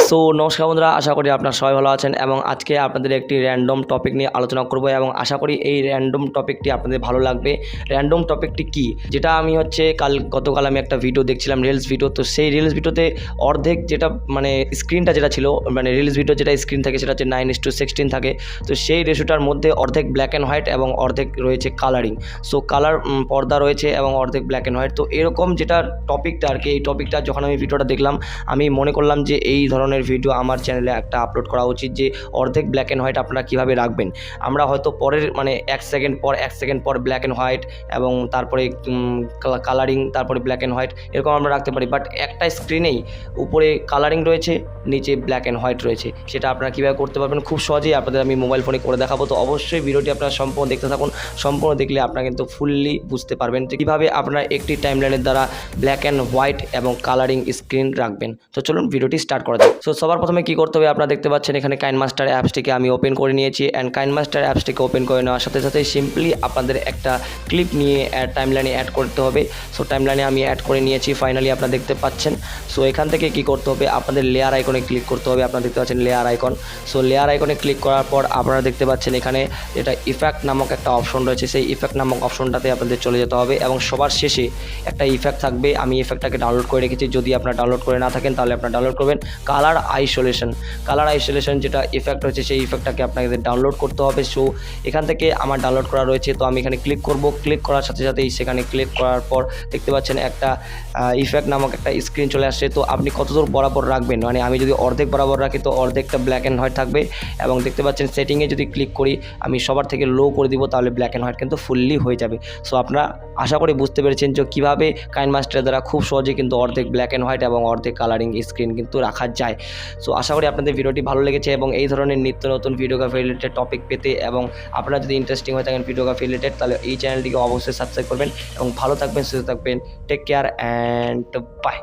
So নমস্কার বন্ধুরা, আশা করি আপনারা সবাই ভালো আছেন এবং আজকে আপনাদের একটি র্যান্ডম টপিক নিয়ে আলোচনা করব এবং আশা করি এই র্যান্ডম টপিকটি আপনাদের ভালো লাগবে। র্যান্ডম টপিকটি কি, যেটা আমি গতকাল আমি একটা ভিডিও দেখছিলাম, রিলস ভিডিও। তো সেই রিলস ভিডিওতে অর্ধেক যেটা স্ক্রিনটা যেটা ছিল, রিলস ভিডিও যেটা স্ক্রিন থাকে সেটা হচ্ছে 9:16 থাকে। তো সেই রেশিওটার মধ্যে অর্ধেক ব্ল্যাক অ্যান্ড হোয়াইট এবং অর্ধেক রয়েছে কালারিং। সো কালার পর্দা রয়েছে এবং অর্ধেক ব্ল্যাক অ্যান্ড হোয়াইট। তো এরকম যেটা টপিকটা আর কি, এই টপিকটা যখন আমি ভিডিওটা দেখলাম আমি মনে করলাম যে এই ধরনের ভিডিও আমার চ্যানেলে একটা আপলোড করা উচিত, যে অর্ধেক ব্ল্যাক অ্যান্ড হোয়াইট আপনারা কীভাবে রাখবেন। আমরা হয়তো পরের 1 সেকেন্ড পর ব্ল্যাক অ্যান্ড হোয়াইট এবং তারপরে কালারিং, তারপরে ব্ল্যাক অ্যান্ড হোয়াইট এরকম আমরা রাখতে পারি। বাট একটা স্ক্রিনেই উপরে কালারিং রয়েছে, নিচে ব্ল্যাক অ্যান্ড হোয়াইট রয়েছে। সেটা আপনারা কীভাবে করতে পারবেন খুব সহজেই আপনাদের আমি মোবাইল ফোনে করে দেখাবো। তো অবশ্যই ভিডিওটি আপনারা সম্পূর্ণ দেখতে থাকুন। সম্পূর্ণ দেখলে আপনারা কিন্তু ফুললি বুঝতে পারবেন যে কীভাবে আপনারা একটি টাইমলাইনের দ্বারা ব্ল্যাক অ্যান্ড হোয়াইট এবং কালারিং স্ক্রিন রাখবেন। তো চলুন ভিডিওটি স্টার্ট করা যাক। সো সবার প্রথমে কী করতে হবে, আপনারা দেখতে পাচ্ছেন এখানে কাইনমাস্টার অ্যাপসটিকে আমি ওপেন করে নিয়েছি। অ্যান্ড কাইনমাস্টার অ্যাপসটিকে ওপেন করে নেওয়ার সাথে সাথে সিম্পলি আপনাদের একটা ক্লিপ নিয়ে টাইমলাইনে অ্যাড করতে হবে। সো টাইমলাইনে আমি অ্যাড করে নিয়েছি ফাইনালি, আপনারা দেখতে পাচ্ছেন। সো এখান থেকে কী করতে হবে, আপনাদের লেয়ার আইকনে ক্লিক করতে হবে। আপনারা দেখতে পাচ্ছেন লেয়ার আইকন। সো লেয়ার আইকনে ক্লিক করার পর আপনারা দেখতে পাচ্ছেন এখানে যেটা ইফেক্ট নামক একটা অপশন রয়েছে, সেই ইফেক্ট নামক অপশনটাতে আপনাদের চলে যেতে হবে এবং সবার শেষে একটা ইফেক্ট থাকবে। আমি ইফেক্টটাকে ডাউনলোড করে রেখেছি, যদি আপনারা ডাউনলোড করে না থাকেন তাহলে আপনারা ডাউনলোড করবেন। কালার আইসোলেশন যেটা ইফেক্ট রয়েছে, সেই ইফেক্টটাকে আপনাকে ডাউনলোড করতে হবে। সো এখান থেকে আমার ডাউনলোড করা রয়েছে, তো আমি এখানে ক্লিক করব। ক্লিক করার সাথে সাথেই সেখানে ক্লিক করার পর দেখতে পাচ্ছেন একটা ইফেক্ট নামক একটা স্ক্রিন চলে আসছে। তো আপনি কতদূর বরাবর রাখবেন, আমি যদি অর্ধেক বরাবর রাখি তো অর্ধেকটা ব্ল্যাক অ্যান্ড হোয়াইট থাকবে। এবং দেখতে পাচ্ছেন সেটিংয়ে যদি ক্লিক করি, আমি সবার থেকে লো করে দিব, তাহলে ব্ল্যাক অ্যান্ড হোয়াইট কিন্তু ফুললি হয়ে যাবে। সো আপনারা আশা করি বুঝতে পেরেছেন যে কীভাবে কাইনমাস্টারের দ্বারা খুব সহজে কিন্তু অর্ধেক ব্ল্যাক অ্যান্ড হোয়াইট এবং অর্ধেক কালারিং স্ক্রিন কিন্তু রাখা যায়। সো আশা করি আপনাদের ভিডিওটি ভালো লেগেছে এবং এই ধরনের নিত্য নতুন ভিডিওগ্রাফি রিলেটেড টপিক পেতে এবং আপনারা যদি ইন্টারেস্টিং হয়ে থাকেন ভিডিওগ্রাফি রিলেটেড, তাহলে এই চ্যানেলটিকে অবশ্যই সাবস্ক্রাইব করবেন এবং ভালো থাকবেন, সুস্থ থাকবেন। Take care and by.